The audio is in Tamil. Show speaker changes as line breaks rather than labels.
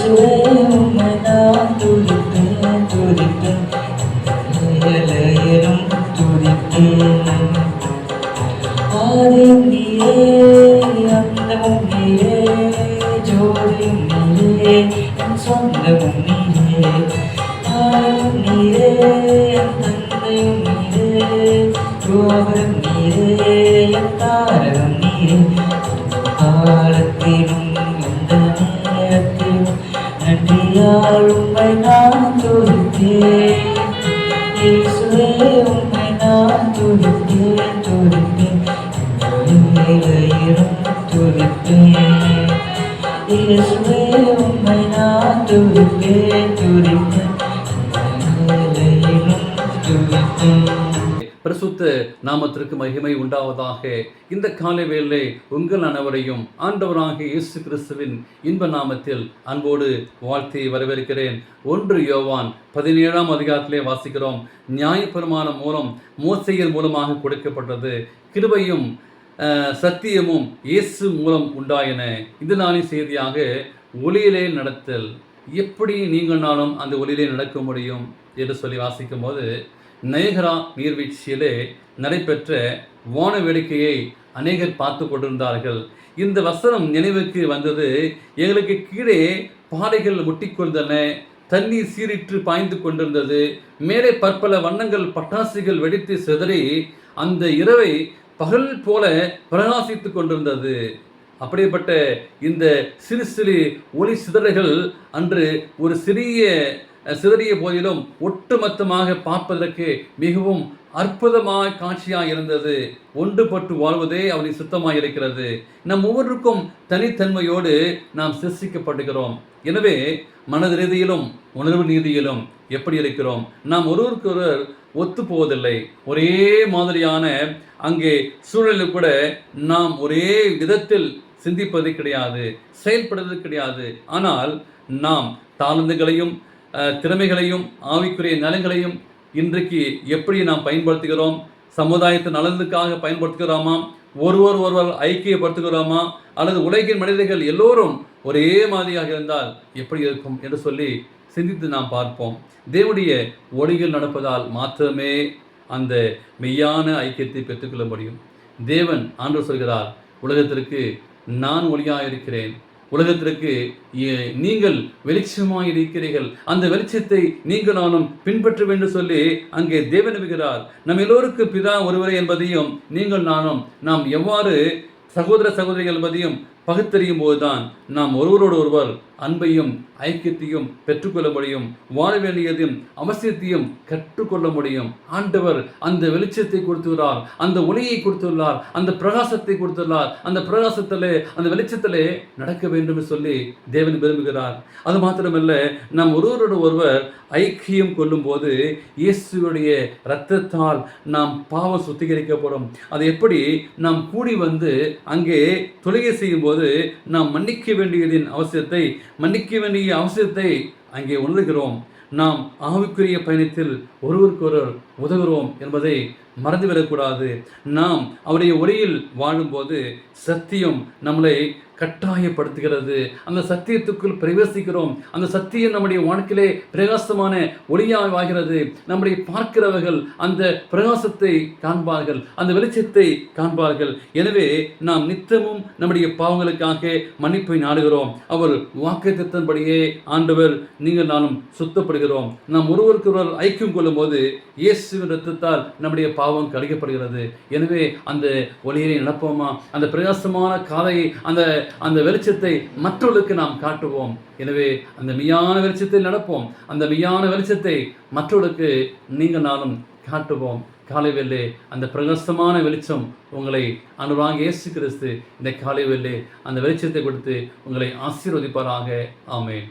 இயேசுவே உம்மை நான் துதிப்பேன் துதிப்பேன் எல்லையிலும் துதிப்பேன். ஆதியும் நீரே அந்தமும் நீரே ஜோதியும் நீரே என் சொந்தமும் நீரே. ஆதியும் நீரே என் தந்தையும் நீரே யோகரும் நீரே என் தாரகம் நீரே. காலத்திலும் எந்த நேரத்திலும் நன்றியால் உம்மை நான் துதிப்பேன். இயேசுவே உம்மை நான் துதிப்பேன் துதிப்பேன் எல்லையிலும் துதிப்பேன். இயேசுவே உம்மை நான் துதிப்பேன் துதிப்பேன் எல்லையிலும் துதிப்பேன்.
பரிசுத்த நாமத்திற்கு மகிமை உண்டாவதாக. இந்த காலை வேளை உங்கள் அனைவரையும் ஆண்டவராகிய இயேசு கிறிஸ்துவின் இன்ப நாமத்தில் அன்போடு வாழ்த்தி வரவேற்கிறேன். 1 யோவான் 17ஆம் அதிகாரத்திலே வாசிக்கிறோம். நியாயப்பிரமாணம் மூலம் மோசேயின் மூலமாக கொடுக்கப்பட்டது, கிருபையும் சத்தியமும் இயேசு மூலம் உண்டாயின. இது நாளின் செய்தியாக ஒளியிலே நடத்தல். எப்படி நீங்கள் நானும் அந்த ஒளியிலே நடக்க முடியும் என்று சொல்லி வாசிக்கும் போது, நயகரா நீர்வீழ்ச்சியிலே நடைபெற்ற வான வேடிக்கையை அநேகர் பார்த்து கொண்டிருந்தார்கள். இந்த வசனம் நினைவுக்கு வந்தது. எங்களுக்கு கீழே பாறைகள் முட்டிக்கொண்டன, தண்ணீர் சீரிட்டு பாய்ந்து கொண்டிருந்தது, மேலே பற்பல வண்ணங்கள் பட்டாசுகள் வெடித்து சிதறி அந்த இரவை பகல் போல பிரகாசித்து கொண்டிருந்தது. அப்படிப்பட்ட இந்த சிறு சிறு ஒளி சிதறல்கள் அன்று ஒரு சிதறிய போதிலும் ஒட்டுமொத்தமாக பார்ப்பதற்கு மிகவும் அற்புதமாக காட்சியாக இருந்தது. ஒன்றுபட்டு வாழ்வதே அவரின் சுத்தமாக இருக்கிறது. நம் ஒவ்வொருக்கும் தனித்தன்மையோடு நாம் சிருஷ்டிக்கப்படுகிறோம். எனவே மனது ரீதியிலும் உணர்வு நீதியிலும் எப்படி இருக்கிறோம்? நாம் ஒருவருக்கொருவர் ஒத்து போவதில்லை. ஒரே மாதிரியான அங்கே சூழலில் கூட நாம் ஒரே விதத்தில் சிந்திப்பது கிடையாது, செயல்படுவது கிடையாது. ஆனால் நாம் தாளந்துகளையும் திறமைகளையும் ஆவிக்குரிய நலங்களையும் இன்றைக்கு எப்படி நாம் பயன்படுத்துகிறோம்? சமுதாயத்தின் நலனுக்காக பயன்படுத்துகிறோமா? ஒருவர் ஐக்கியப்படுத்துகிறோமா? அல்லது உலகின் மனிதர்கள் எல்லோரும் ஒரே மாதிரியாக இருந்தால் எப்படி இருக்கும் என்று சொல்லி சிந்தித்து நாம் பார்ப்போம். தேவனுடைய ஒளியில் நடப்பதால் மாத்திரமே அந்த மெய்யான ஐக்கியத்தை பெற்றுக்கொள்ள முடியும். தேவன் ஆண்டவர் சொல்கிறார், உலகத்திற்கு நான் ஒளியாக இருக்கிறேன், உலகத்திற்கு நீங்கள் வெளிச்சமாக இருக்கிறீர்கள், அந்த வெளிச்சத்தை நீங்கள் நானும் பின்பற்ற வேண்டும் சொல்லி அங்கே தேவன் நம்புகிறார். நம் எல்லோருக்கும் பிதா ஒருவரே என்பதையும் நீங்கள் நானும் நாம் எவ்வாறு சகோதர சகோதரிகள் என்பதையும் பகுத்தறியும் போதுதான் நாம் ஒருவரோடு ஒருவர் அன்பையும் ஐக்கியத்தையும் பெற்றுக்கொள்ள முடியும். வாழ வேண்டியதையும் அவசியத்தையும் கற்றுக்கொள்ள முடியும். ஆண்டவர் அந்த வெளிச்சத்தை கொடுத்துள்ளார், அந்த ஒளியை கொடுத்துள்ளார், அந்த பிரகாசத்தை கொடுத்துள்ளார். அந்த பிரகாசத்திலே அந்த வெளிச்சத்திலே நடக்க வேண்டும் என்று சொல்லி தேவன் விரும்புகிறார். அது மாத்திரமல்ல, நாம் ஒருவரோடு ஒருவர் ஐக்கியம் கொள்ளும் போது இயேசுடைய இரத்தத்தால் நாம் பாவம் சுத்திகரிக்கப்படும். அது எப்படி? நாம் கூடி வந்து அங்கே தொழுகை செய்யும் போது நாம் மன்னிக்க வேண்டியதின் அவசியத்தை அங்கே உணர்கிறோம். நாம் ஆவிக்குரிய பயணத்தில் ஒருவருக்கொருவர் உதவுகிறோம் என்பதை மறந்துவிடக்கூடாது. நாம் அவருடைய ஒளியில் வாழும்போது சத்தியம் நம்மளை கட்டாயப்படுத்துகிறது. அந்த சத்தியத்துக்குள் பிரவேசிக்கிறோம். அந்த சத்தியம் நம்முடைய வாழ்க்கையிலே பிரகாசமான ஒளியாக ஆகிறது. நம்முடைய பார்க்கிறவர்கள் அந்த பிரகாசத்தை காண்பார்கள், அந்த வெளிச்சத்தை காண்பார்கள். எனவே நாம் நித்தமும் நம்முடைய பாவங்களுக்காக மன்னிப்பை நாடுகிறோம். அவர் வாக்குத்தத்தன்படியே ஆண்டவர் நீங்கள் நானும் சுத்தப்படுகிறோம். நாம் ஒருவருக்கொருவர் ஐக்கியம் கொள்ளும் போது இயேசுவின் இரத்தத்தால் நம்முடைய பாவம் கழிக்கப்படுகிறது. எனவே அந்த ஒளியை நடப்போமா? அந்த பிரகாசமான காலையை அந்த வெளிச்சத்தை மற்றவர்களுக்கு நாம் காட்டுவோம். எனவே அந்த மெய்யான வெளிச்சத்தில் நடப்போம். அந்த மெய்யான வெளிச்சத்தை மற்றவர்களுக்கு நீங்கள் நானும் காட்டுவோம். காலை வேளை அந்த பிரகாசமான வெளிச்சம் உங்களை ஆண்டவராகிய இயேசு கிறிஸ்து இந்த காலை வேளை அந்த வெளிச்சத்தை கொடுத்து உங்களை ஆசீர்வதிப்பாராக. ஆமென்.